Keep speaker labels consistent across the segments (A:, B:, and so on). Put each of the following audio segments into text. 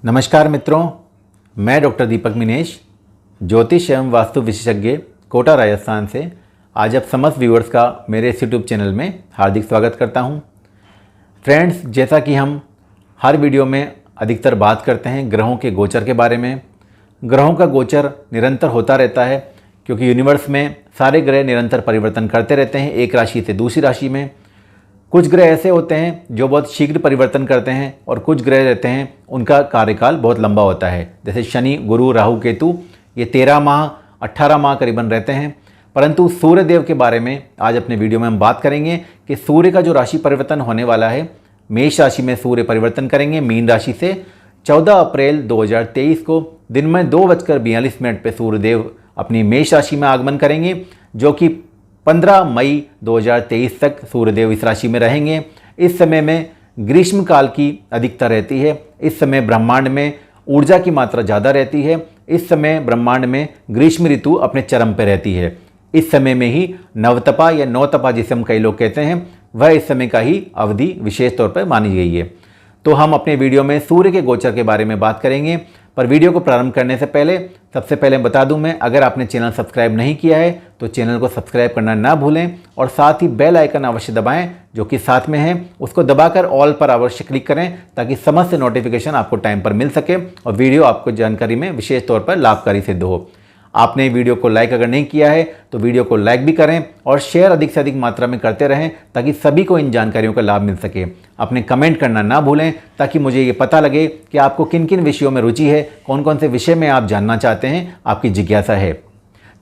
A: नमस्कार मित्रों, मैं डॉक्टर दीपक मिनेश, ज्योतिष एवं वास्तु विशेषज्ञ, कोटा राजस्थान से आज आप समस्त व्यूअर्स का मेरे इस यूट्यूब चैनल में हार्दिक स्वागत करता हूं। फ्रेंड्स, जैसा कि हम हर वीडियो में अधिकतर बात करते हैं ग्रहों के गोचर के बारे में। ग्रहों का गोचर निरंतर होता रहता है क्योंकि यूनिवर्स में सारे ग्रह निरंतर परिवर्तन करते रहते हैं एक राशि से दूसरी राशि में। कुछ ग्रह ऐसे होते हैं जो बहुत शीघ्र परिवर्तन करते हैं और कुछ ग्रह रहते हैं उनका कार्यकाल बहुत लंबा होता है। जैसे शनि, गुरु, राहु, केतु, ये 13 माह 18 माह करीबन रहते हैं। परंतु सूर्य देव के बारे में आज अपने वीडियो में हम बात करेंगे कि सूर्य का जो राशि परिवर्तन होने वाला है, मेष राशि में सूर्य परिवर्तन करेंगे मीन राशि से 14 अप्रैल 2023 को दिन में 2:42 पे सूर्यदेव अपनी मेष राशि में आगमन करेंगे, जो कि 15 मई 2023 तक सूर्यदेव इस राशि में रहेंगे। इस समय में ग्रीष्म काल की अधिकता रहती है। इस समय ब्रह्मांड में ऊर्जा की मात्रा ज़्यादा रहती है। इस समय ब्रह्मांड में ग्रीष्म ऋतु अपने चरम पर रहती है। इस समय में ही नवतपा या नौतपा जिसे हम कई लोग कहते हैं, वह इस समय का ही अवधि विशेष तौर पर मानी गई है। तो हम अपने वीडियो में सूर्य के गोचर के बारे में बात करेंगे। पर वीडियो को प्रारंभ करने से पहले सबसे पहले बता दूं मैं, अगर आपने चैनल सब्सक्राइब नहीं किया है तो चैनल को सब्सक्राइब करना ना भूलें और साथ ही बेल आइकन अवश्य दबाएं जो कि साथ में है। उसको दबाकर ऑल पर अवश्य क्लिक करें ताकि समस्त नोटिफिकेशन आपको टाइम पर मिल सके और वीडियो आपको जानकारी में विशेष तौर पर लाभकारी सिद्ध हो। आपने वीडियो को लाइक अगर नहीं किया है तो वीडियो को लाइक भी करें और शेयर अधिक से अधिक मात्रा में करते रहें ताकि सभी को इन जानकारियों का लाभ मिल सके। अपने कमेंट करना ना भूलें ताकि मुझे ये पता लगे कि आपको किन किन विषयों में रुचि है, कौन कौन से विषय में आप जानना चाहते हैं, आपकी जिज्ञासा है।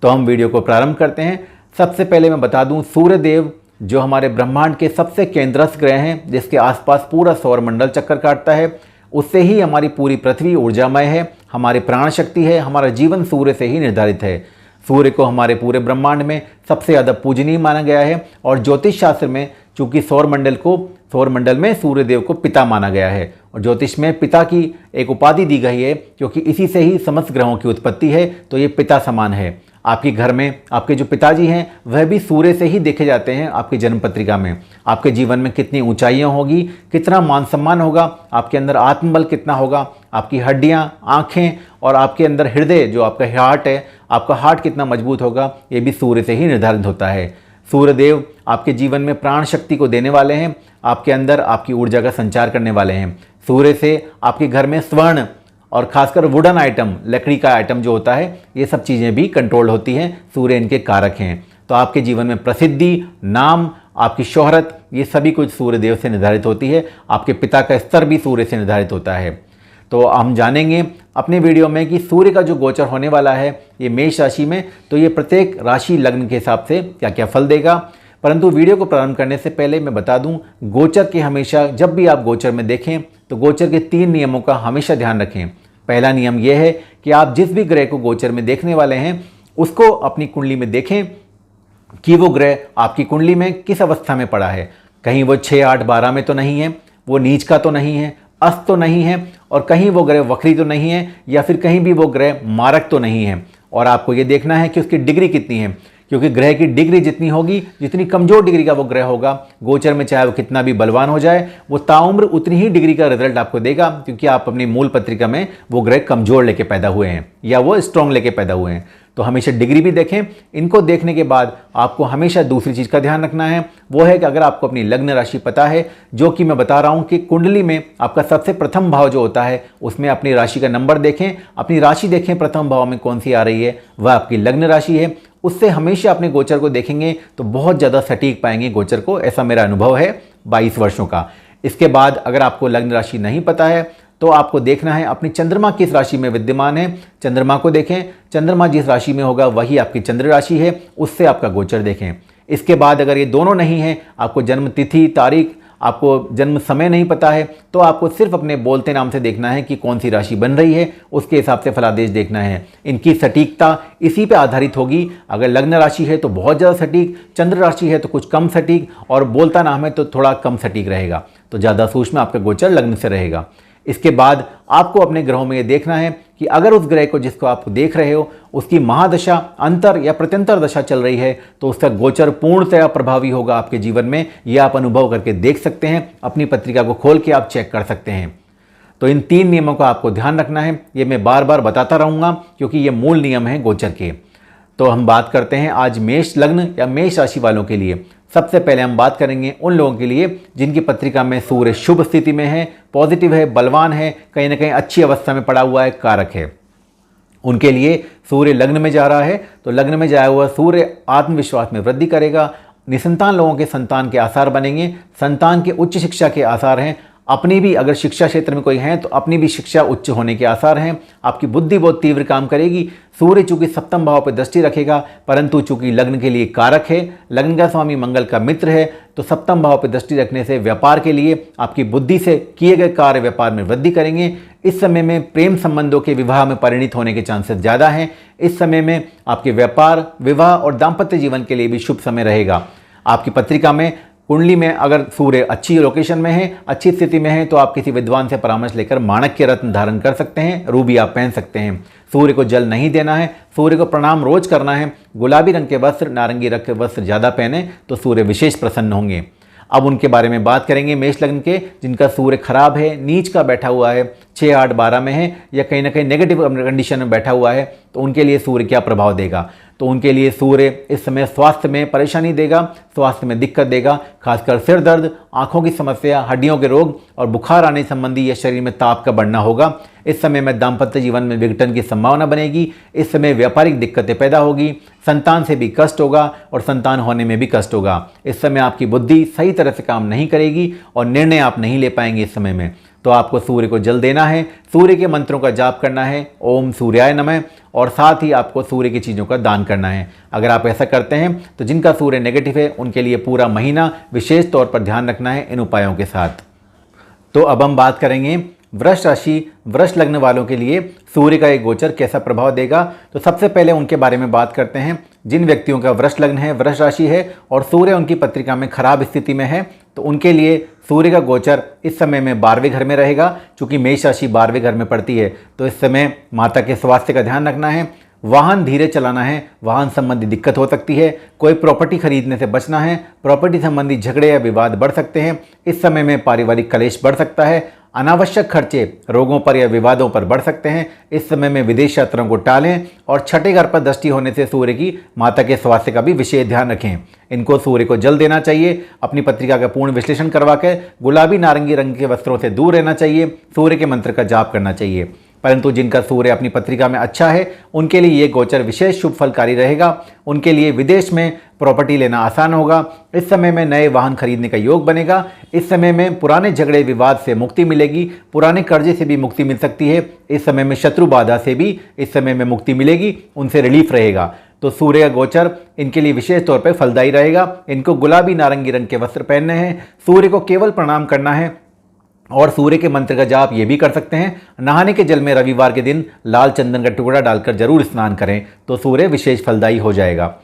A: तो हम वीडियो को प्रारंभ करते हैं। सबसे पहले मैं बता दूँ, सूर्यदेव जो हमारे ब्रह्मांड के सबसे केंद्रस्थ ग्रह हैं, जिसके आसपास पूरा सौरमंडल चक्कर काटता है, उससे ही हमारी पूरी पृथ्वी ऊर्जामय है, हमारी प्राण शक्ति है, हमारा जीवन सूर्य से ही निर्धारित है। सूर्य को हमारे पूरे ब्रह्मांड में सबसे ज़्यादा पूजनीय माना गया है और ज्योतिष शास्त्र में चूंकि सौरमंडल में सूर्यदेव को पिता माना गया है और ज्योतिष में पिता की एक उपाधि दी गई है क्योंकि इसी से ही समस्त ग्रहों की उत्पत्ति है। तो ये पिता समान है। आपके घर में आपके जो पिताजी हैं वह भी सूर्य से ही देखे जाते हैं। आपकी जन्म पत्रिका में आपके जीवन में कितनी ऊंचाइयां होगी, कितना मान सम्मान होगा, आपके अंदर आत्मबल कितना होगा, आपकी हड्डियां, आंखें और आपके अंदर हृदय जो आपका हार्ट है, आपका हार्ट कितना मजबूत होगा, ये भी सूर्य से ही निर्धारित होता है। सूर्यदेव आपके जीवन में प्राण शक्ति को देने वाले हैं, आपके अंदर आपकी ऊर्जा का संचार करने वाले हैं। सूर्य से आपके घर में स्वर्ण और खासकर वुडन आइटम, लकड़ी का आइटम जो होता है, ये सब चीज़ें भी कंट्रोल होती हैं। सूर्य इनके कारक हैं। तो आपके जीवन में प्रसिद्धि, नाम, आपकी शोहरत, ये सभी कुछ सूर्यदेव से निर्धारित होती है। आपके पिता का स्तर भी सूर्य से निर्धारित होता है। तो हम जानेंगे अपने वीडियो में कि सूर्य का जो गोचर होने वाला है ये मेष राशि में, तो ये प्रत्येक राशि लग्न के हिसाब से क्या क्या फल देगा। परंतु वीडियो को प्रारंभ करने से पहले मैं बता दूं, गोचर के हमेशा जब भी आप गोचर में देखें तो गोचर के 3 नियमों का हमेशा ध्यान रखें। पहला नियम यह है कि आप जिस भी ग्रह को गोचर में देखने वाले हैं उसको अपनी कुंडली में देखें कि वो ग्रह आपकी कुंडली में किस अवस्था में पड़ा है। कहीं वो 6, 8, 12 में तो नहीं है, वो नीच का तो नहीं है, अस्त तो नहीं है, और कहीं वो ग्रह वक्री तो नहीं है, या फिर कहीं भी वो ग्रह मारक तो नहीं है। और आपको ये देखना है कि उसकी डिग्री कितनी है, क्योंकि ग्रह की डिग्री जितनी होगी, जितनी कमजोर डिग्री का वो ग्रह होगा गोचर में, चाहे वो कितना भी बलवान हो जाए, वो ताउम्र उतनी ही डिग्री का रिजल्ट आपको देगा, क्योंकि आप अपनी मूल पत्रिका में वो ग्रह कमजोर लेके पैदा हुए हैं या वो स्ट्रॉन्ग लेके पैदा हुए हैं। तो हमेशा डिग्री भी देखें। इनको देखने के बाद आपको हमेशा दूसरी चीज़ का ध्यान रखना है, वो है कि अगर आपको अपनी लग्न राशि पता है, जो कि मैं बता रहा हूँ कि कुंडली में आपका सबसे प्रथम भाव जो होता है उसमें अपनी राशि का नंबर देखें, अपनी राशि देखें प्रथम भाव में कौन सी आ रही है, वह आपकी लग्न राशि है। उससे हमेशा अपने गोचर को देखेंगे तो बहुत ज़्यादा सटीक पाएंगे गोचर को, ऐसा मेरा अनुभव है 22 वर्षों का। इसके बाद अगर आपको लग्न राशि नहीं पता है तो आपको देखना है अपनी चंद्रमा किस राशि में विद्यमान है। चंद्रमा को देखें, चंद्रमा जिस राशि में होगा वही आपकी चंद्र राशि है, उससे आपका गोचर देखें। इसके बाद अगर ये दोनों नहीं है, आपको जन्म तिथि, तारीख, आपको जन्म समय नहीं पता है, तो आपको सिर्फ अपने बोलते नाम से देखना है कि कौन सी राशि बन रही है, उसके हिसाब से फलादेश देखना है। इनकी सटीकता इसी पे आधारित होगी। अगर लग्न राशि है तो बहुत ज़्यादा सटीक, चंद्र राशि है तो कुछ कम सटीक, और बोलता नाम है तो थोड़ा कम सटीक रहेगा। तो ज़्यादा सूक्ष्म आपका गोचर लग्न से रहेगा। इसके बाद आपको अपने ग्रहों में ये देखना है कि अगर उस ग्रह को जिसको आप देख रहे हो उसकी महादशा, अंतर या प्रत्यंतर दशा चल रही है तो उसका गोचर पूर्णतया प्रभावी होगा आपके जीवन में। यह आप अनुभव करके देख सकते हैं, अपनी पत्रिका को खोल के आप चेक कर सकते हैं। तो इन 3 नियमों का आपको ध्यान रखना है। ये मैं बार बार बताता रहूँगा क्योंकि ये मूल नियम हैं गोचर के। तो हम बात करते हैं आज मेष लग्न या मेष राशि वालों के लिए। सबसे पहले हम बात करेंगे उन लोगों के लिए जिनकी पत्रिका में सूर्य शुभ स्थिति में है, पॉजिटिव है, बलवान है, कहीं ना कहीं अच्छी अवस्था में पड़ा हुआ है, कारक है। उनके लिए सूर्य लग्न में जा रहा है, तो लग्न में जाया हुआ सूर्य आत्मविश्वास में वृद्धि करेगा। निसंतान लोगों के संतान के आसार बनेंगे, संतान के उच्च शिक्षा के आसार हैं। अपनी भी अगर शिक्षा क्षेत्र में कोई है तो अपनी भी शिक्षा उच्च होने के आसार हैं। आपकी बुद्धि बहुत तीव्र काम करेगी। सूर्य चूंकि सप्तम भाव पर दृष्टि रखेगा, परंतु चूंकि लग्न के लिए कारक है, लग्न का स्वामी मंगल का मित्र है, तो सप्तम भाव पर दृष्टि रखने से व्यापार के लिए आपकी बुद्धि से किए गए कार्य व्यापार में वृद्धि करेंगे। इस समय में प्रेम संबंधों के विवाह में परिणित होने के चांसेस ज़्यादा हैं। इस समय में आपके व्यापार, विवाह और दाम्पत्य जीवन के लिए भी शुभ समय रहेगा। आपकी पत्रिका में कुंडली में अगर सूर्य अच्छी लोकेशन में है, अच्छी स्थिति में है, तो आप किसी विद्वान से परामर्श लेकर माणक के रत्न धारण कर सकते हैं, रूबी आप पहन सकते हैं। सूर्य को जल नहीं देना है, सूर्य को प्रणाम रोज करना है। गुलाबी रंग के वस्त्र, नारंगी रंग के वस्त्र ज़्यादा पहने तो सूर्य विशेष प्रसन्न होंगे। अब उनके बारे में बात करेंगे मेष लग्न के जिनका सूर्य खराब है, नीच का बैठा हुआ है, 6, 8, 12 में है या कहीं ना कहीं नेगेटिव कंडीशन में बैठा हुआ है, तो उनके लिए सूर्य क्या प्रभाव देगा। तो उनके लिए सूर्य इस समय स्वास्थ्य में परेशानी देगा, स्वास्थ्य में दिक्कत देगा, खासकर सिर दर्द, आंखों की समस्या, हड्डियों के रोग और बुखार आने संबंधी या शरीर में ताप का बढ़ना होगा। इस समय में दाम्पत्य जीवन में विघटन की संभावना बनेगी। इस समय व्यापारिक दिक्कतें पैदा होगी, संतान से भी कष्ट होगा और संतान होने में भी कष्ट होगा। इस समय आपकी बुद्धि सही तरह से काम नहीं करेगी और निर्णय आप नहीं ले पाएंगे इस समय में। तो आपको सूर्य को जल देना है, सूर्य के मंत्रों का जाप करना है, ओम सूर्याय नमः, और साथ ही आपको सूर्य की चीज़ों का दान करना है। अगर आप ऐसा करते हैं तो जिनका सूर्य नेगेटिव है उनके लिए पूरा महीना विशेष तौर पर ध्यान रखना है इन उपायों के साथ। तो अब हम बात करेंगे वृष राशि, वृष लग्न वालों के लिए सूर्य का एक गोचर कैसा प्रभाव देगा। तो सबसे पहले उनके बारे में बात करते हैं। जिन व्यक्तियों का वृष लग्न है, वृष राशि है और सूर्य उनकी पत्रिका में खराब स्थिति में है, तो उनके लिए सूर्य का गोचर इस समय में 12वें घर में रहेगा। चूंकि मेष राशि 12वें घर में पड़ती है, तो इस समय माता के स्वास्थ्य का ध्यान रखना है, वाहन धीरे चलाना है, वाहन संबंधी दिक्कत हो सकती है, कोई प्रॉपर्टी खरीदने से बचना है, प्रॉपर्टी संबंधी झगड़े या विवाद बढ़ सकते हैं। इस समय में पारिवारिक कलेश बढ़ सकता है, अनावश्यक खर्चे रोगों पर या विवादों पर बढ़ सकते हैं। इस समय में विदेश यात्राओं को टालें और छठे घर पर दृष्टि होने से सूर्य की माता के स्वास्थ्य का भी विशेष ध्यान रखें। इनको सूर्य को जल देना चाहिए, अपनी पत्रिका का पूर्ण विश्लेषण करवा कर गुलाबी नारंगी रंग के वस्त्रों से दूर रहना चाहिए, सूर्य के मंत्र का जाप करना चाहिए। परंतु जिनका सूर्य अपनी पत्रिका में अच्छा है उनके लिए ये गोचर विशेष शुभ फलकारी रहेगा। उनके लिए विदेश में प्रॉपर्टी लेना आसान होगा। इस समय में नए वाहन खरीदने का योग बनेगा। इस समय में पुराने झगड़े विवाद से मुक्ति मिलेगी, पुराने कर्जे से भी मुक्ति मिल सकती है। इस समय में शत्रु बाधा से भी इस समय में मुक्ति मिलेगी, उनसे रिलीफ रहेगा। तो सूर्य का गोचर इनके लिए विशेष तौर पर फलदायी रहेगा। इनको गुलाबी नारंगी रंग के वस्त्र पहनने हैं, सूर्य को केवल प्रणाम करना है और सूर्य के मंत्र का जाप ये भी कर सकते हैं। नहाने के जल में रविवार के दिन लाल चंदन का टुकड़ा डालकर जरूर स्नान करें, तो सूर्य विशेष फलदायी हो जाएगा।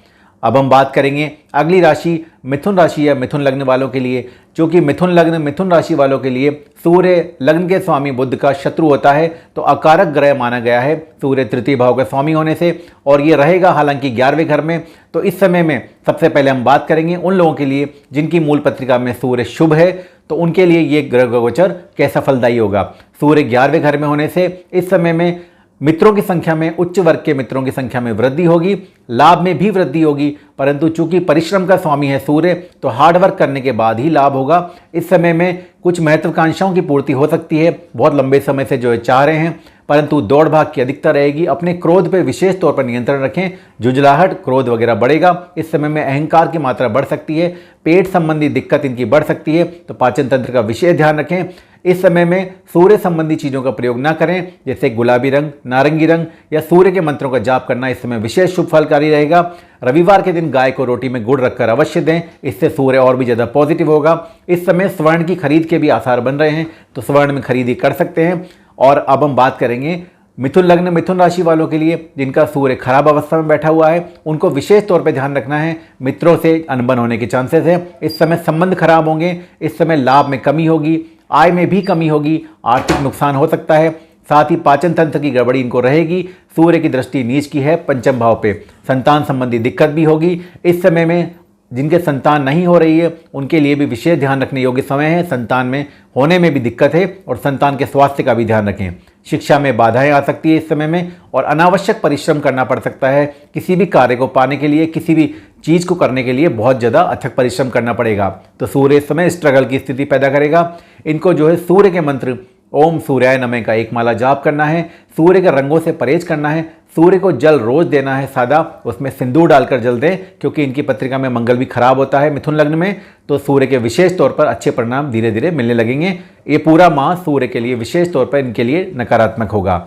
A: अब हम बात करेंगे अगली राशि मिथुन राशि या मिथुन लग्न वालों के लिए। क्योंकि मिथुन लग्न मिथुन राशि वालों के लिए सूर्य लग्न के स्वामी बुध का शत्रु होता है, तो अकारक ग्रह माना गया है सूर्य तृतीय भाव का स्वामी होने से, और ये रहेगा हालांकि 11वें घर में। तो इस समय में सबसे पहले हम बात करेंगे उन लोगों के लिए जिनकी मूल पत्रिका में सूर्य शुभ है, तो उनके लिए ये ग्रह गोचर कैसा फलदायी होगा। सूर्य 11वें घर में होने से इस समय में मित्रों की संख्या में, उच्च वर्ग के मित्रों की संख्या में वृद्धि होगी, लाभ में भी वृद्धि होगी। परंतु चूंकि परिश्रम का स्वामी है सूर्य, तो हार्डवर्क करने के बाद ही लाभ होगा। इस समय में कुछ महत्वाकांक्षाओं की पूर्ति हो सकती है, बहुत लंबे समय से जो चाह रहे हैं, परंतु दौड़ भाग की अधिकता रहेगी। अपने क्रोध पर विशेष तौर पर नियंत्रण रखें, जुझलाहट, क्रोध वगैरह बढ़ेगा। इस समय में अहंकार की मात्रा बढ़ सकती है, पेट संबंधी दिक्कत इनकी बढ़ सकती है, तो पाचन तंत्र का विशेष ध्यान रखें। इस समय में सूर्य संबंधी चीज़ों का प्रयोग ना करें, जैसे गुलाबी रंग, नारंगी रंग या सूर्य के मंत्रों का जाप करना इस समय विशेष शुभ फलकारी रहेगा। रविवार के दिन गाय को रोटी में गुड़ रखकर अवश्य दें, इससे सूर्य और भी ज़्यादा पॉजिटिव होगा। इस समय स्वर्ण की खरीद के भी आसार बन रहे हैं, तो स्वर्ण में खरीदी कर सकते हैं। और अब हम बात करेंगे मिथुन लग्न मिथुन राशि वालों के लिए जिनका सूर्य खराब अवस्था में बैठा हुआ है, उनको विशेष तौर पे ध्यान रखना है। मित्रों से अनबन होने के चांसेस है, इस समय संबंध खराब होंगे, इस समय लाभ में कमी होगी, आय में भी कमी होगी, आर्थिक नुकसान हो सकता है, साथ ही पाचन तंत्र की गड़बड़ी इनको रहेगी। सूर्य की दृष्टि नीच की है पंचम भाव पे, संतान संबंधी दिक्कत भी होगी। इस समय में जिनके संतान नहीं हो रही है उनके लिए भी विशेष ध्यान रखने योग्य समय है। संतान में होने में भी दिक्कत है और संतान के स्वास्थ्य का भी ध्यान रखें। शिक्षा में बाधाएं आ सकती है इस समय में और अनावश्यक परिश्रम करना पड़ सकता है। किसी भी कार्य को पाने के लिए, किसी भी चीज़ को करने के लिए बहुत ज़्यादा अथक परिश्रम करना पड़ेगा। तो सूर्य इस समय स्ट्रगल की स्थिति पैदा करेगा। इनको जो है सूर्य के मंत्र ओम सूर्याय नमः का एक माला जाप करना है। सूर्य के रंगों से परहेज करना है। सूर्य को जल रोज देना है सादा, उसमें सिंदूर डालकर जल दें, क्योंकि इनकी पत्रिका में मंगल भी खराब होता है मिथुन लग्न में। तो सूर्य के विशेष तौर पर अच्छे परिणाम धीरे धीरे मिलने लगेंगे। ये पूरा माह सूर्य के लिए विशेष तौर पर इनके लिए नकारात्मक होगा।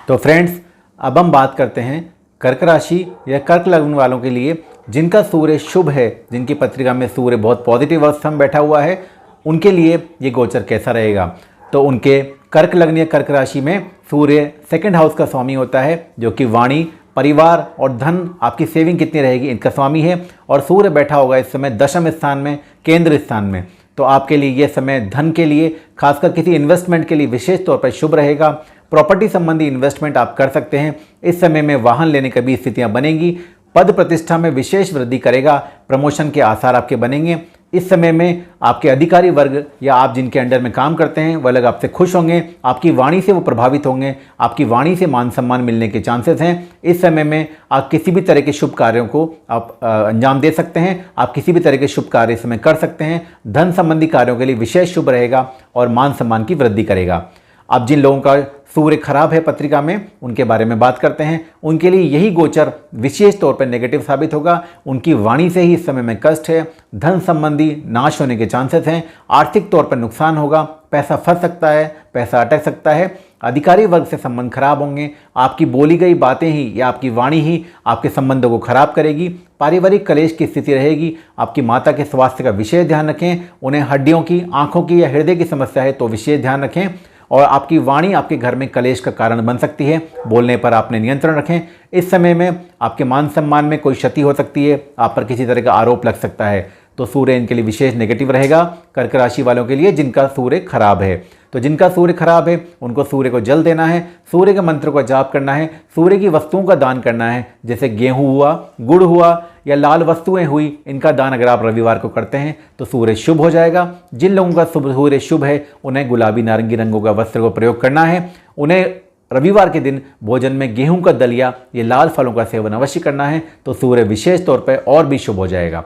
A: तो फ्रेंड्स, अब हम बात करते हैं कर्क राशि या कर्क लग्न वालों के लिए जिनका सूर्य शुभ है, जिनकी पत्रिका में सूर्य बहुत पॉजिटिव अवस्था में बैठा हुआ है, उनके लिए ये गोचर कैसा रहेगा। तो उनके कर्क लग्न या कर्क राशि में सूर्य सेकंड हाउस का स्वामी होता है, जो कि वाणी, परिवार और धन, आपकी सेविंग कितनी रहेगी, इनका स्वामी है। और सूर्य बैठा होगा इस समय दशम स्थान में, केंद्र स्थान में। तो आपके लिए यह समय धन के लिए, खासकर किसी इन्वेस्टमेंट के लिए विशेष तौर पर शुभ रहेगा। प्रॉपर्टी संबंधी इन्वेस्टमेंट आप कर सकते हैं। इस समय में वाहन लेने की भी स्थितियां बनेंगी। पद प्रतिष्ठा में विशेष वृद्धि करेगा। प्रमोशन के आसार आपके बनेंगे। इस समय में आपके अधिकारी वर्ग या आप जिनके अंडर में काम करते हैं वह लोग आपसे खुश होंगे। आपकी वाणी से वो प्रभावित होंगे। आपकी वाणी से मान सम्मान मिलने के चांसेस हैं। इस समय में आप किसी भी तरह के शुभ कार्यों को आप अंजाम दे सकते हैं। आप किसी भी तरह के शुभ कार्य इस समय कर सकते हैं। धन संबंधी कार्यों के लिए विशेष शुभ रहेगा और मान सम्मान की वृद्धि करेगा। अब जिन लोगों का सूर्य खराब है पत्रिका में, उनके बारे में बात करते हैं। उनके लिए यही गोचर विशेष तौर पर नेगेटिव साबित होगा। उनकी वाणी से ही इस समय में कष्ट है। धन संबंधी नाश होने के चांसेस हैं। आर्थिक तौर पर नुकसान होगा। पैसा फंस सकता है, पैसा अटक सकता है। अधिकारी वर्ग से संबंध खराब होंगे। आपकी बोली गई बातें ही या आपकी वाणी ही आपके संबंधों को खराब करेगी। पारिवारिक कलेश की स्थिति रहेगी। आपकी माता के स्वास्थ्य का विशेष ध्यान रखें। उन्हें हड्डियों की, आंखों की या हृदय की समस्या है तो विशेष ध्यान रखें। और आपकी वाणी आपके घर में कलेश का कारण बन सकती है। बोलने पर आपने नियंत्रण रखें। इस समय में आपके मान सम्मान में कोई क्षति हो सकती है। आप पर किसी तरह का आरोप लग सकता है। तो सूर्य इनके लिए विशेष नेगेटिव रहेगा। कर्क राशि वालों के लिए जिनका सूर्य खराब है, तो जिनका सूर्य खराब है उनको सूर्य को जल देना है। सूर्य के मंत्र को जाप करना है। सूर्य की वस्तुओं का दान करना है, जैसे गेहूं हुआ, गुड़ हुआ या लाल वस्तुएं हुई। इनका दान अगर आप रविवार को करते हैं तो सूर्य शुभ हो जाएगा। जिन लोगों का सूर्य शुभ है उन्हें गुलाबी नारंगी रंगों का वस्त्र को प्रयोग करना है। उन्हें रविवार के दिन भोजन में गेहूं का दलिया, ये लाल फलों का सेवन अवश्य करना है। तो सूर्य विशेष तौर पर और भी शुभ हो जाएगा।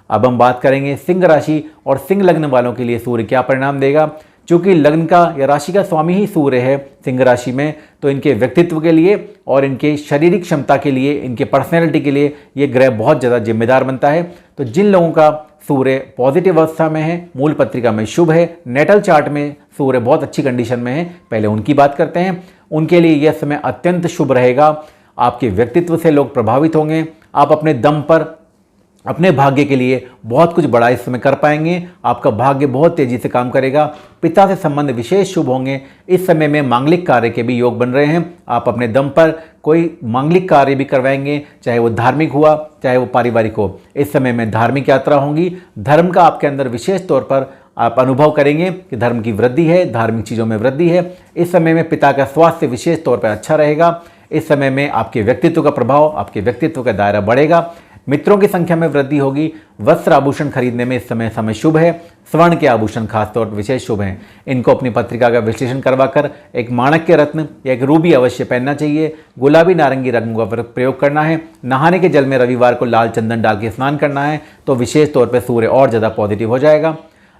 A: अब हम बात करेंगे सिंह राशि और सिंह लग्न वालों के लिए सूर्य क्या परिणाम देगा। चूंकि लग्न का या राशि का स्वामी ही सूर्य है सिंह राशि में, तो इनके व्यक्तित्व के लिए और इनके शारीरिक क्षमता के लिए, इनके पर्सनैलिटी के लिए ये ग्रह बहुत ज़्यादा जिम्मेदार बनता है। तो जिन लोगों का सूर्य पॉजिटिव अवस्था में है, मूल पत्रिका में शुभ है, नेटल चार्ट में सूर्य बहुत अच्छी कंडीशन में है, पहले उनकी बात करते हैं। उनके लिए यह समय अत्यंत शुभ रहेगा। आपके व्यक्तित्व से लोग प्रभावित होंगे। आप अपने दम पर अपने भाग्य के लिए बहुत कुछ बड़ा इस समय कर पाएंगे। आपका भाग्य बहुत तेजी से काम करेगा। पिता से संबंध विशेष शुभ होंगे। इस समय में मांगलिक कार्य के भी योग बन रहे हैं। आप अपने दम पर कोई मांगलिक कार्य भी करवाएंगे, चाहे वो धार्मिक हुआ चाहे वो पारिवारिक हो। इस समय में धार्मिक यात्रा होंगी। धर्म का आपके अंदर विशेष तौर पर आप अनुभव करेंगे कि धर्म की वृद्धि है, धार्मिक चीज़ों में वृद्धि है। इस समय में पिता का स्वास्थ्य विशेष तौर पर अच्छा रहेगा। इस समय में आपके व्यक्तित्व का प्रभाव, आपके व्यक्तित्व का दायरा बढ़ेगा। मित्रों की संख्या में वृद्धि होगी। वस्त्र आभूषण खरीदने में इस समय शुभ है। स्वर्ण के आभूषण खासतौर पर विशेष शुभ हैं। इनको अपनी पत्रिका का विश्लेषण करवाकर एक माणक के रत्न या एक रूबी अवश्य पहनना चाहिए। गुलाबी नारंगी रंगों का प्रयोग करना है। नहाने के जल में रविवार को लाल चंदन डाल के स्नान करना है। तो विशेष तौर पर सूर्य और ज़्यादा पॉजिटिव हो जाएगा।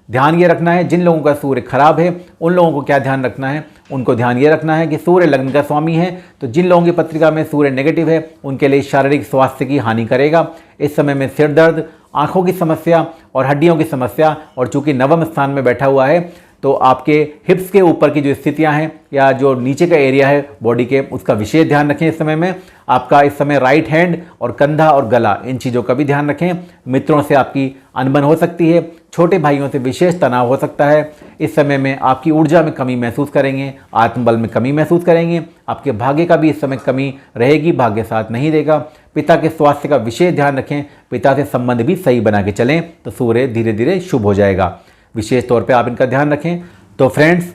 A: ध्यान ये रखना है, जिन लोगों का सूर्य खराब है उन लोगों को क्या ध्यान रखना है। उनको ध्यान ये रखना है कि सूर्य लग्न का स्वामी है। तो जिन लोगों की पत्रिका में सूर्य नेगेटिव है उनके लिए शारीरिक स्वास्थ्य की हानि करेगा। इस समय में सिर दर्द, आंखों की समस्या और हड्डियों की समस्या, और चूंकि नवम स्थान में बैठा हुआ है तो आपके हिप्स के ऊपर की जो स्थितियां हैं या जो नीचे का एरिया है बॉडी के, उसका विशेष ध्यान रखें। इस समय में आपका इस समय राइट हैंड और कंधा और गला, इन चीज़ों का भी ध्यान रखें। मित्रों से आपकी अनबन हो सकती है। छोटे भाइयों से विशेष तनाव हो सकता है। इस समय में आपकी ऊर्जा में कमी महसूस करेंगे, आत्मबल में कमी महसूस करेंगे। आपके भाग्य का भी इस समय कमी रहेगी, भाग्य साथ नहीं देगा। पिता के स्वास्थ्य का विशेष ध्यान रखें। पिता से संबंध भी सही बना के चलें तो सूर्य धीरे धीरे शुभ हो जाएगा। विशेष तौर पे आप इनका ध्यान रखें। तो फ्रेंड्स,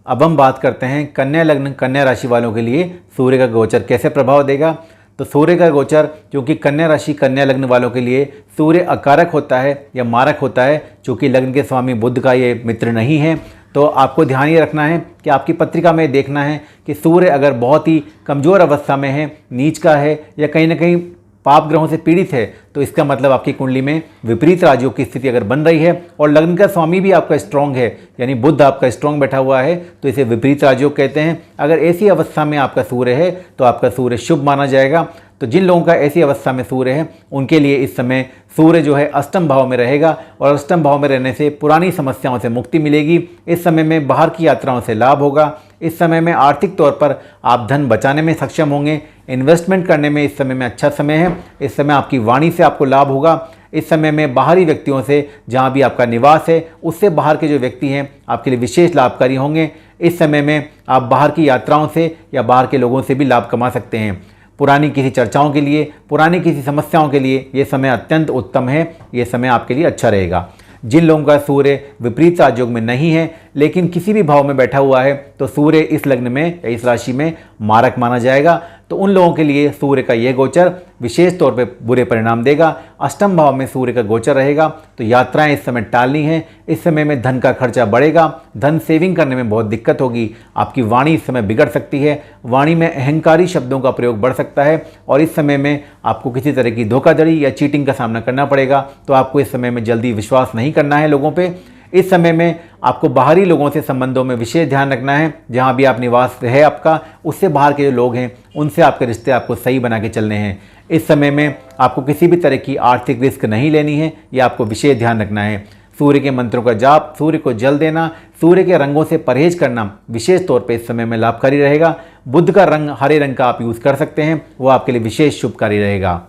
A: अब हम बात करते हैं कन्या लग्न, कन्या राशि वालों के लिए सूर्य का गोचर कैसे प्रभाव देगा। तो सूर्य का गोचर, क्योंकि कन्या राशि कन्या लग्न वालों के लिए सूर्य अकारक होता है या मारक होता है, चूँकि लग्न के स्वामी बुध का ये मित्र नहीं है, तो आपको ध्यान ये रखना है कि आपकी पत्रिका में देखना है कि सूर्य अगर बहुत ही कमज़ोर अवस्था में है, नीच का है या कहीं ना कहीं पाप ग्रहों से पीड़ित है, तो इसका मतलब आपकी कुंडली में विपरीत राजयोग की स्थिति अगर बन रही है और लग्न का स्वामी भी आपका स्ट्रॉन्ग है, यानी बुध आपका स्ट्रॉन्ग बैठा हुआ है, तो इसे विपरीत राजयोग कहते हैं। अगर ऐसी अवस्था में आपका सूर्य है तो आपका सूर्य शुभ माना जाएगा। तो जिन लोगों का ऐसी अवस्था में सूर्य है उनके लिए इस समय सूर्य जो है अष्टम भाव में रहेगा और अष्टम भाव में रहने से पुरानी समस्याओं से मुक्ति मिलेगी। इस समय में बाहर की यात्राओं से लाभ होगा। इस समय में आर्थिक तौर पर आप धन बचाने में सक्षम होंगे। इन्वेस्टमेंट करने में इस समय में अच्छा समय है। इस समय आपकी वाणी से आपको लाभ होगा। इस समय में बाहरी व्यक्तियों से, जहाँ भी आपका निवास है उससे बाहर के जो व्यक्ति हैं आपके लिए विशेष लाभकारी होंगे। इस समय में आप बाहर की यात्राओं से या बाहर के लोगों से भी लाभ कमा सकते हैं। पुरानी किसी चर्चाओं के लिए, पुरानी किसी समस्याओं के लिए ये समय अत्यंत उत्तम है। ये समय आपके लिए अच्छा रहेगा। जिन लोगों का सूर्य विपरीत राजयोग में नहीं है लेकिन किसी भी भाव में बैठा हुआ है, तो सूर्य इस लग्न में या इस राशि में मारक माना जाएगा। तो उन लोगों के लिए सूर्य का यह गोचर विशेष तौर पे बुरे परिणाम देगा। अष्टम भाव में सूर्य का गोचर रहेगा, तो यात्राएं इस समय टालनी है। इस समय में धन का खर्चा बढ़ेगा, धन सेविंग करने में बहुत दिक्कत होगी। आपकी वाणी इस समय बिगड़ सकती है, वाणी में अहंकारी शब्दों का प्रयोग बढ़ सकता है और इस समय में आपको किसी तरह की धोखाधड़ी या चीटिंग का सामना करना पड़ेगा। तो आपको इस समय में जल्दी विश्वास नहीं करना है लोगों पे। इस समय में आपको बाहरी लोगों से संबंधों में विशेष ध्यान रखना है। जहाँ भी आप निवास है आपका, उससे बाहर के जो लोग हैं उनसे आपके रिश्ते आपको सही बना के चलने हैं। इस समय में आपको किसी भी तरह की आर्थिक रिस्क नहीं लेनी है, ये आपको विशेष ध्यान रखना है। सूर्य के मंत्रों का जाप, सूर्य को जल देना, सूर्य के रंगों से परहेज करना विशेष तौर पर इस समय में लाभकारी रहेगा। बुध का रंग हरे रंग का आप यूज़ कर सकते हैं, वो आपके लिए विशेष शुभकारी रहेगा।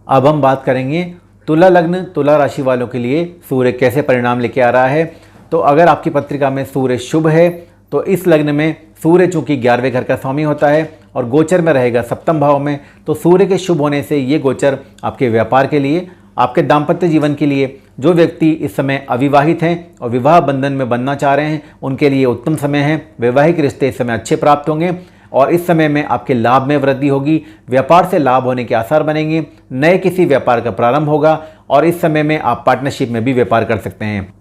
A: अब हम बात करेंगे तुला लग्न तुला राशि वालों के लिए सूर्य कैसे परिणाम लेके आ रहा है। तो अगर आपकी पत्रिका में सूर्य शुभ है तो इस लग्न में सूर्य चूंकि 11वें घर का स्वामी होता है और गोचर में रहेगा सप्तम भाव में, तो सूर्य के शुभ होने से ये गोचर आपके व्यापार के लिए, आपके दाम्पत्य जीवन के लिए, जो व्यक्ति इस समय अविवाहित हैं और विवाह बंधन में बनना चाह रहे हैं उनके लिए उत्तम समय है। वैवाहिक रिश्ते इस समय अच्छे प्राप्त होंगे और इस समय में आपके लाभ में वृद्धि होगी। व्यापार से लाभ होने के आसार बनेंगे। नए किसी व्यापार का प्रारंभ होगा और इस समय में आप पार्टनरशिप में भी व्यापार कर सकते हैं।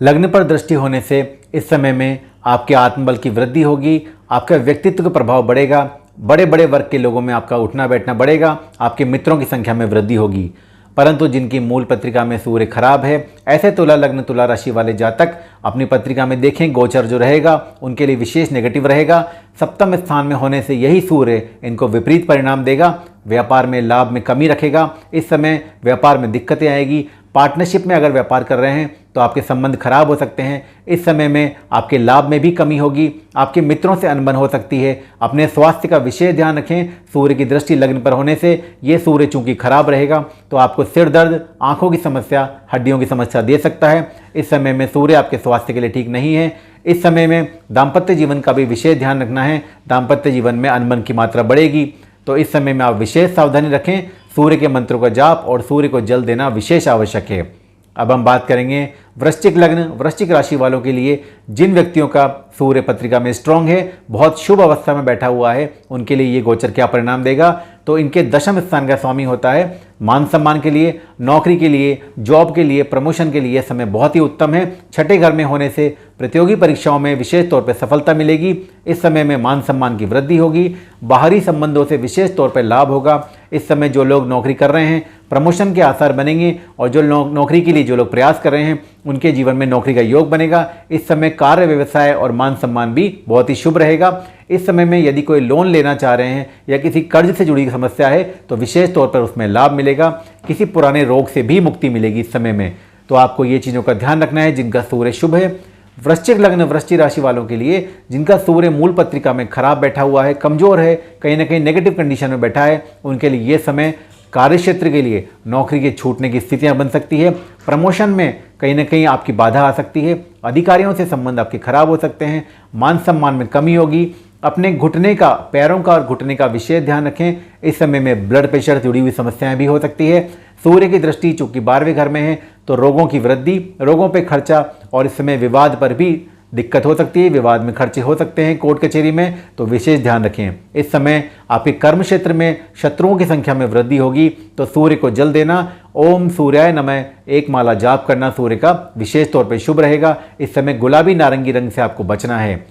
A: लग्न पर दृष्टि होने से इस समय में आपके आत्मबल की वृद्धि होगी, आपका व्यक्तित्व का प्रभाव बढ़ेगा, बड़े बड़े वर्ग के लोगों में आपका उठना बैठना बढ़ेगा, आपके मित्रों की संख्या में वृद्धि होगी। परंतु जिनकी मूल पत्रिका में सूर्य खराब है, ऐसे तुला लग्न तुला राशि वाले जातक अपनी पत्रिका में देखें गोचर जो रहेगा उनके लिए विशेष नेगेटिव रहेगा। सप्तम स्थान में होने से यही सूर्य इनको विपरीत परिणाम देगा। व्यापार में लाभ में कमी रखेगा। इस समय व्यापार में दिक्कतें आएगी। पार्टनरशिप में अगर व्यापार कर रहे हैं तो आपके संबंध खराब हो सकते हैं। इस समय में आपके लाभ में भी कमी होगी। आपके मित्रों से अनबन हो सकती है। अपने स्वास्थ्य का विशेष ध्यान रखें। सूर्य की दृष्टि लग्न पर होने से ये सूर्य चूंकि खराब रहेगा तो आपको सिर दर्द, आंखों की समस्या, हड्डियों की समस्या दे सकता है। इस समय में सूर्य आपके स्वास्थ्य के लिए ठीक नहीं है। इस समय में दाम्पत्य जीवन का भी विशेष ध्यान रखना है। दाम्पत्य जीवन में अनबन की मात्रा बढ़ेगी, तो इस समय में आप विशेष सावधानी रखें। सूर्य के मंत्रों का जाप और सूर्य को जल देना विशेष आवश्यक है। अब हम बात करेंगे वृश्चिक लग्न वृश्चिक राशि वालों के लिए। जिन व्यक्तियों का सूर्य पत्रिका में स्ट्रांग है, बहुत शुभ अवस्था में बैठा हुआ है, उनके लिए ये गोचर क्या परिणाम देगा। तो इनके दशम स्थान का स्वामी होता है। मान सम्मान के लिए, नौकरी के लिए, जॉब के लिए, प्रमोशन के लिए समय बहुत ही उत्तम है। छठे घर में होने से प्रतियोगी परीक्षाओं में विशेष तौर पर सफलता मिलेगी। इस समय में मान सम्मान की वृद्धि होगी। बाहरी संबंधों से विशेष तौर पर लाभ होगा। इस समय जो लोग नौकरी कर रहे हैं प्रमोशन के आसार बनेंगे और जो नौकरी के लिए जो लोग प्रयास कर रहे हैं उनके जीवन में नौकरी का योग बनेगा। इस समय कार्य व्यवसाय और मान सम्मान भी बहुत ही शुभ रहेगा। इस समय में यदि कोई लोन लेना चाह रहे हैं या किसी कर्ज से जुड़ी समस्या है तो विशेष तौर पर उसमें लाभ मिलेगा। किसी पुराने रोग से भी मुक्ति मिलेगी इस समय में। तो आपको ये चीज़ों का ध्यान रखना है जिनका सूर्य शुभ है। वृश्चिक लग्न वृश्चिक राशि वालों के लिए जिनका सूर्य मूल पत्रिका में खराब बैठा हुआ है, कमजोर है, कहीं ना कहीं नेगेटिव कंडीशन में बैठा है, उनके लिए ये समय कार्य क्षेत्र के लिए नौकरी के छूटने की स्थितियां बन सकती है। प्रमोशन में कहीं ना कहीं आपकी बाधा आ सकती है। अधिकारियों से संबंध आपके खराब हो सकते हैं। मान सम्मान में कमी होगी। अपने घुटने का, पैरों का और घुटने का विशेष ध्यान रखें। इस समय में ब्लड प्रेशर से जुड़ी हुई समस्याएं भी हो सकती है। सूर्य की दृष्टि चूंकि 12वें घर में है तो रोगों की वृद्धि, रोगों पे खर्चा और इस समय विवाद पर भी दिक्कत हो सकती है, विवाद में खर्चे हो सकते हैं कोर्ट कचहरी में, तो विशेष ध्यान रखें। इस समय आपके कर्म क्षेत्र में शत्रुओं की संख्या में वृद्धि होगी, तो सूर्य को जल देना, ओम सूर्याय नमः एक माला जाप करना सूर्य का विशेष तौर पर शुभ रहेगा। इस समय गुलाबी नारंगी रंग से आपको बचना है।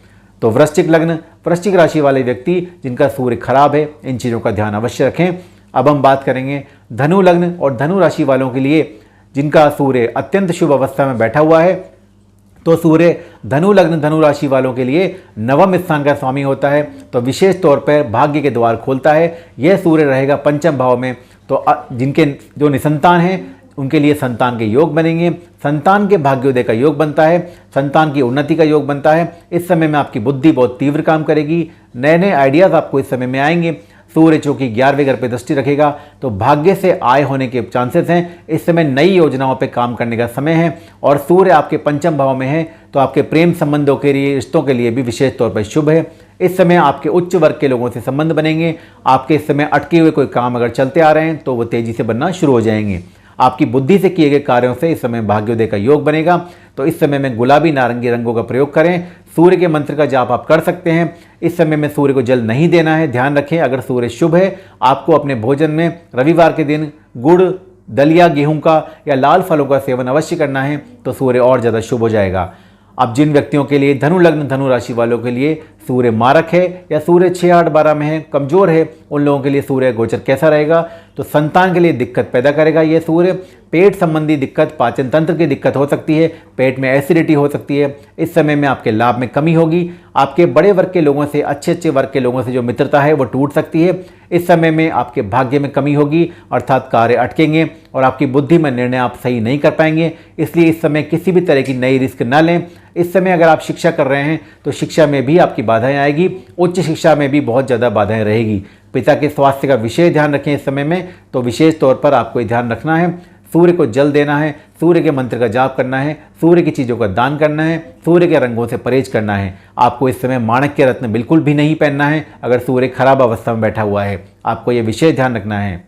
A: तो वृश्चिक लग्न, वृश्चिक राशि वाले व्यक्ति जिनका सूर्य खराब है, इन चीज़ों का ध्यान अवश्य रखें। अब हम बात करेंगे धनु लग्न और धनु राशि वालों के लिए जिनका सूर्य अत्यंत शुभ अवस्था में बैठा हुआ है। तो सूर्य धनु लग्न धनु राशि वालों के लिए नवम स्थान का स्वामी होता है, तो विशेष तौर पर भाग्य के द्वार खोलता है। यह सूर्य रहेगा पंचम भाव में, तो जिनके जो निसंतान हैं उनके लिए संतान के योग बनेंगे, संतान के भाग्योदय का योग बनता है, संतान की उन्नति का योग बनता है। इस समय में आपकी बुद्धि बहुत तीव्र काम करेगी, नए नए आइडियाज़ आपको इस समय में आएंगे। सूर्य चूंकि 11वें घर पे दृष्टि रखेगा, तो भाग्य से आय होने के चांसेस हैं। इस समय नई योजनाओं पे काम करने का समय है, और सूर्य आपके पंचम भाव में है, तो आपके प्रेम संबंधों के लिए, रिश्तों के लिए भी विशेष तौर पर शुभ है। इस समय आपके उच्च वर्ग के लोगों से संबंध बनेंगे। आपके इस समय अटके हुए कोई काम अगर चलते आ रहे हैं तो वो तेजी से बनना शुरू हो जाएंगे। आपकी बुद्धि से किए गए कार्यों से इस समय भाग्योदय का योग बनेगा। तो इस समय में गुलाबी नारंगी रंगों का प्रयोग करें। सूर्य के मंत्र का जाप आप कर सकते हैं। इस समय में सूर्य को जल नहीं देना है, ध्यान रखें। अगर सूर्य शुभ है, आपको अपने भोजन में रविवार के दिन गुड़, दलिया, गेहूं का या लाल फलों का सेवन अवश्य करना है, तो सूर्य और ज़्यादा शुभ हो जाएगा। अब जिन व्यक्तियों के लिए धनु लग्न धनु राशि वालों के लिए सूर्य मारक है या सूर्य 6, 8, 12 में है, कमजोर है, उन लोगों के लिए सूर्य गोचर कैसा रहेगा? तो संतान के लिए दिक्कत पैदा करेगा ये सूर्य। पेट संबंधी दिक्कत, पाचन तंत्र की दिक्कत हो सकती है, पेट में एसिडिटी हो सकती है। इस समय में आपके लाभ में कमी होगी। आपके बड़े वर्ग के लोगों से, अच्छे वर्ग के लोगों से जो मित्रता है वो टूट सकती है। इस समय में आपके भाग्य में कमी होगी, अर्थात कार्य अटकेंगे और आपकी बुद्धि में निर्णय आप सही नहीं कर पाएंगे। इसलिए इस समय किसी भी तरह की नई रिस्क न लें। इस समय अगर आप शिक्षा कर रहे हैं तो शिक्षा में भी आपकी बाधाएं आएगी, उच्च शिक्षा में भी बहुत ज़्यादा बाधाएं रहेगी। पिता के स्वास्थ्य का विशेष ध्यान रखें इस समय में, तो विशेष तौर पर आपको ध्यान रखना है। सूर्य को जल देना है, सूर्य के मंत्र का जाप करना है, सूर्य की चीज़ों का दान करना है, सूर्य के रंगों से परहेज करना है। आपको इस समय माणिक के रत्न बिल्कुल भी नहीं पहनना है अगर सूर्य खराब अवस्था में बैठा हुआ है, आपको यह विशेष ध्यान रखना है।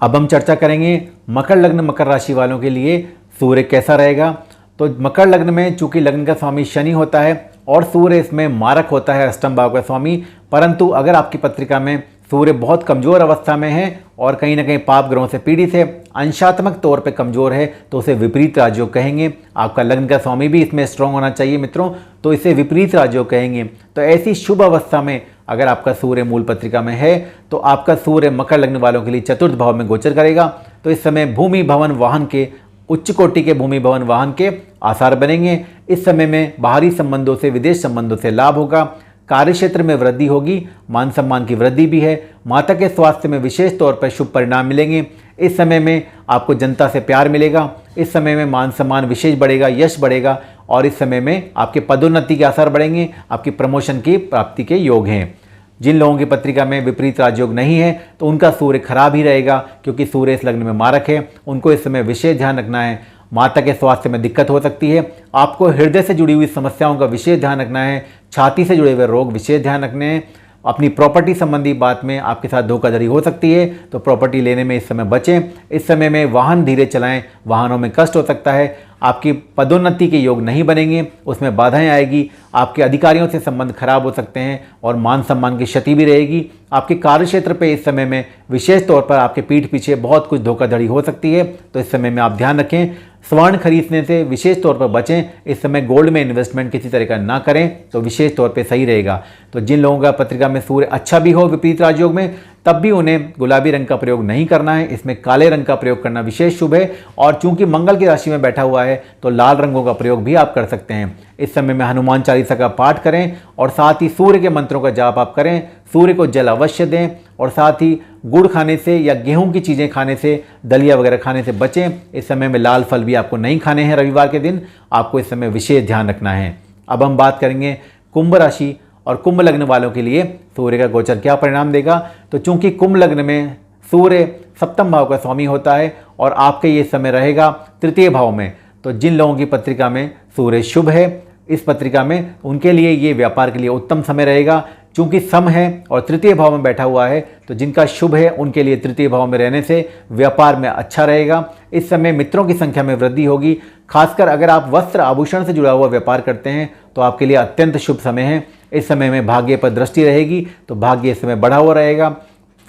A: अब हम चर्चा करेंगे मकर लग्न मकर राशि वालों के लिए सूर्य कैसा रहेगा। तो मकर लग्न में चूंकि लग्न का स्वामी शनि होता है और सूर्य इसमें मारक होता है, अष्टम भाव का स्वामी, परंतु अगर आपकी पत्रिका में सूर्य बहुत कमज़ोर अवस्था में है और कहीं ना कहीं पाप ग्रहों से पीड़ित है, अंशात्मक तौर पे कमज़ोर है, तो उसे विपरीत राजयोग कहेंगे। आपका लग्न का स्वामी भी इसमें स्ट्रांग होना चाहिए मित्रों, तो इसे विपरीत राजयोग कहेंगे। तो ऐसी शुभ अवस्था में अगर आपका सूर्य मूल पत्रिका में है, तो आपका सूर्य मकर लग्न वालों के लिए चतुर्थ भाव में गोचर करेगा। तो इस समय भूमि भवन वाहन के, उच्च कोटि के भूमि भवन वाहन के आसार बनेंगे। इस समय में बाहरी संबंधों से, विदेश संबंधों से लाभ होगा। कार्य क्षेत्र में वृद्धि होगी, मान सम्मान की वृद्धि भी है। माता के स्वास्थ्य में विशेष तौर पर शुभ परिणाम मिलेंगे। इस समय में आपको जनता से प्यार मिलेगा। इस समय में मान सम्मान विशेष बढ़ेगा, यश बढ़ेगा, और इस समय में आपके पदोन्नति के आसार बढ़ेंगे, आपकी प्रमोशन की प्राप्ति के योग हैं। जिन लोगों की पत्रिका में विपरीत राजयोग नहीं है तो उनका सूर्य खराब ही रहेगा, क्योंकि सूर्य इस लग्न में मारक है। उनको इस समय विशेष ध्यान रखना है। माता के स्वास्थ्य में दिक्कत हो सकती है। आपको हृदय से जुड़ी हुई समस्याओं का विशेष ध्यान रखना है। छाती से जुड़े हुए रोग विशेष ध्यान रखने हैं। अपनी प्रॉपर्टी संबंधी बात में आपके साथ धोखाधड़ी हो सकती है, तो प्रॉपर्टी लेने में इस समय बचें। इस समय में वाहन धीरे चलाएं, वाहनों में कष्ट हो सकता है। आपकी पदोन्नति के योग नहीं बनेंगे, उसमें बाधाएं आएगी। आपके अधिकारियों से संबंध खराब हो सकते हैं और मान सम्मान की क्षति भी रहेगी। आपके कार्य क्षेत्र पे इस समय में विशेष तौर पर आपके पीठ पीछे बहुत कुछ धोखाधड़ी हो सकती है, तो इस समय में आप ध्यान रखें। स्वर्ण खरीदने से विशेष तौर पर बचें। इस समय गोल्ड में इन्वेस्टमेंट किसी तरह का ना करें, तो विशेष तौर पे सही रहेगा। तो जिन लोगों का पत्रिका में सूर्य अच्छा भी हो विपरीत राजयोग में, तब भी उन्हें गुलाबी रंग का प्रयोग नहीं करना है। इसमें काले रंग का प्रयोग करना विशेष शुभ है। और चूंकि मंगल की राशि में बैठा हुआ है, तो लाल रंगों का प्रयोग भी आप कर सकते हैं। इस समय में हनुमान चालीसा का पाठ करें और साथ ही सूर्य के मंत्रों का जाप आप करें। सूर्य को जल अवश्य दें और साथ ही गुड़ खाने से या गेहूं की चीज़ें खाने से, दलिया वगैरह खाने से बचें। इस समय में लाल फल भी आपको नहीं खाने हैं। रविवार के दिन आपको इस समय विशेष ध्यान रखना है। अब हम बात करेंगे कुंभ राशि और कुंभ लग्न वालों के लिए सूर्य का गोचर क्या परिणाम देगा। तो चूंकि कुंभ लग्न में सूर्य सप्तम भाव का स्वामी होता है और आपके ये समय रहेगा तृतीय भाव में, तो जिन लोगों की पत्रिका में सूर्य शुभ है इस पत्रिका में, उनके लिए ये व्यापार के लिए उत्तम समय रहेगा। चूंकि सम है और तृतीय भाव में बैठा हुआ है, तो जिनका शुभ है उनके लिए तृतीय भाव में रहने से व्यापार में अच्छा रहेगा। इस समय मित्रों की संख्या में वृद्धि होगी। खासकर अगर आप वस्त्र आभूषण से जुड़ा हुआ व्यापार करते हैं तो आपके लिए अत्यंत शुभ समय है। इस समय में भाग्य पर दृष्टि रहेगी तो भाग्य इस समय बढ़ा हुआ रहेगा।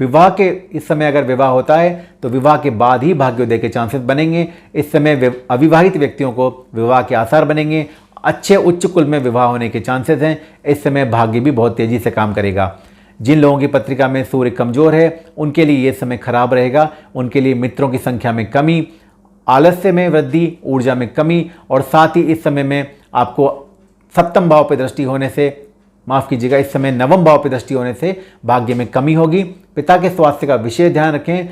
A: विवाह के इस समय अगर विवाह होता है तो विवाह के बाद ही भाग्योदय के चांसेस बनेंगे। इस समय अविवाहित व्यक्तियों को विवाह के आसार बनेंगे। अच्छे उच्च कुल में विवाह होने के चांसेस हैं। इस समय भाग्य भी बहुत तेजी से काम करेगा। जिन लोगों की पत्रिका में सूर्य कमजोर है उनके लिए ये समय खराब रहेगा। उनके लिए मित्रों की संख्या में कमी, आलस्य में वृद्धि, ऊर्जा में कमी और साथ ही इस समय में आपको सप्तम भाव पर दृष्टि होने से, माफ कीजिएगा, इस समय नवम भाव पर दृष्टि होने से भाग्य में कमी होगी। पिता के स्वास्थ्य का विशेष ध्यान रखें।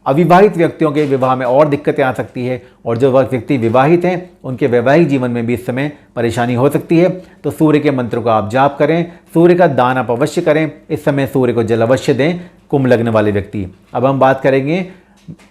A: अविवाहित व्यक्तियों के विवाह में और दिक्कतें आ सकती है और जो व्यक्ति विवाहित हैं उनके वैवाहिक जीवन में भी इस समय परेशानी हो सकती है। तो सूर्य के मंत्रों का आप जाप करें, सूर्य का दान आप अवश्य करें। इस समय सूर्य को जल अवश्य दें कुंभ लग्न वाले व्यक्ति। अब हम बात करेंगे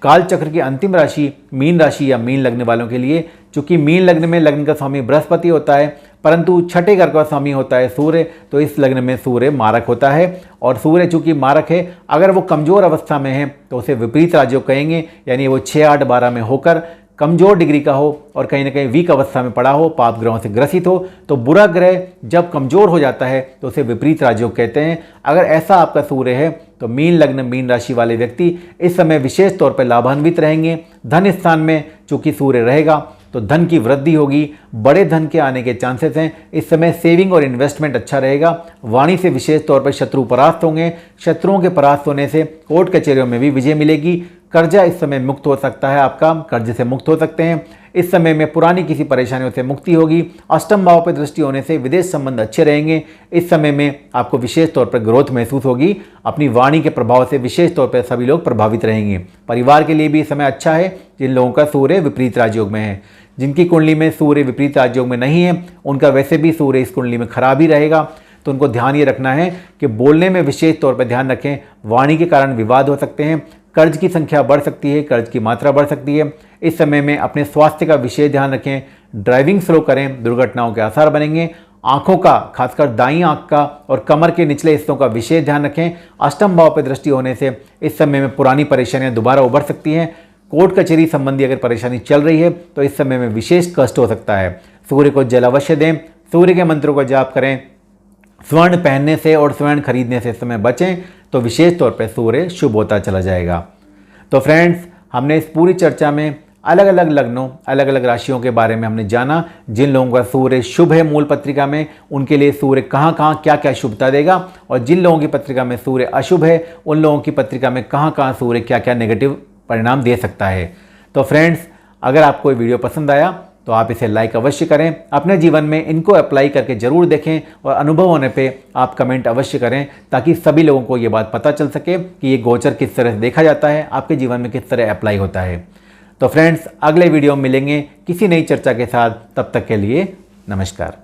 A: काल चक्र की अंतिम राशि मीन राशि या मीन लग्न वालों के लिए। चूंकि मीन लग्न में लग्न का स्वामी बृहस्पति होता है परंतु छठे घर का स्वामी होता है सूर्य, तो इस लग्न में सूर्य मारक होता है। और सूर्य चूंकि मारक है, अगर वो कमजोर अवस्था में है तो उसे विपरीत राजयोग कहेंगे, यानी वो 6, 8, 12 में होकर कमजोर डिग्री का हो और कहीं ना कहीं वीक अवस्था में पड़ा हो, पाप ग्रहों से ग्रसित हो। तो बुरा ग्रह जब कमजोर हो जाता है तो उसे विपरीत राजयोग कहते हैं। अगर ऐसा आपका सूर्य है तो मीन लग्न मीन राशि वाले व्यक्ति इस समय विशेष तौर पर लाभान्वित रहेंगे। धन स्थान में चूंकि सूर्य रहेगा तो धन की वृद्धि होगी, बड़े धन के आने के चांसेस हैं। इस समय सेविंग और इन्वेस्टमेंट अच्छा रहेगा। वाणी से विशेष तौर पर शत्रु परास्त होंगे। शत्रुओं के परास्त होने से कोर्ट कचहरियों में भी विजय मिलेगी। कर्जा इस समय मुक्त हो सकता है, आपका कर्ज से मुक्त हो सकते हैं। इस समय में पुरानी किसी परेशानियों से मुक्ति होगी। अष्टम भाव पर दृष्टि होने से विदेश संबंध अच्छे रहेंगे। इस समय में आपको विशेष तौर पर ग्रोथ महसूस होगी। अपनी वाणी के प्रभाव से विशेष तौर पर सभी लोग प्रभावित रहेंगे। परिवार के लिए भी इस समय अच्छा है। जिन लोगों का सूर्य विपरीत राजयोग में है, जिनकी कुंडली में सूर्य विपरीत राजयोग में नहीं है, उनका वैसे भी सूर्य इस कुंडली में खराब ही रहेगा। तो उनको ध्यान ये रखना है कि बोलने में विशेष तौर पर ध्यान रखें। वाणी के कारण विवाद हो सकते हैं, कर्ज की संख्या बढ़ सकती है, कर्ज की मात्रा बढ़ सकती है। इस समय में अपने स्वास्थ्य का विशेष ध्यान रखें। ड्राइविंग स्लो करें, दुर्घटनाओं के आसार बनेंगे। आंखों का, खासकर दाईं आंख का और कमर के निचले हिस्सों का विशेष ध्यान रखें। अष्टम भाव पर दृष्टि होने से इस समय में पुरानी परेशानियां दोबारा उभर सकती हैं। कोर्ट कचहरी संबंधी अगर परेशानी चल रही है तो इस समय में विशेष कष्ट हो सकता है। सूर्य को जल अवश्य दें, सूर्य के मंत्रों का जाप करें। स्वर्ण पहनने से और स्वर्ण खरीदने से इस समय बचें तो विशेष तौर पर सूर्य शुभ होता चला जाएगा। तो फ्रेंड्स, हमने इस पूरी चर्चा में अलग अलग लग्नों, अलग अलग राशियों के बारे में हमने जाना। जिन लोगों का सूर्य शुभ है मूल पत्रिका में, उनके लिए सूर्य कहाँ कहाँ क्या क्या शुभता देगा, और जिन लोगों की पत्रिका में सूर्य अशुभ है उन लोगों की पत्रिका में कहाँ कहाँ सूर्य क्या क्या नेगेटिव परिणाम दे सकता है। तो फ्रेंड्स, अगर आपको ये वीडियो पसंद आया तो आप इसे लाइक अवश्य करें। अपने जीवन में इनको अप्लाई करके ज़रूर देखें और अनुभव होने पे आप कमेंट अवश्य करें ताकि सभी लोगों को ये बात पता चल सके कि ये गोचर किस तरह से देखा जाता है, आपके जीवन में किस तरह अप्लाई होता है। तो फ्रेंड्स, अगले वीडियो में मिलेंगे किसी नई चर्चा के साथ। तब तक के लिए नमस्कार।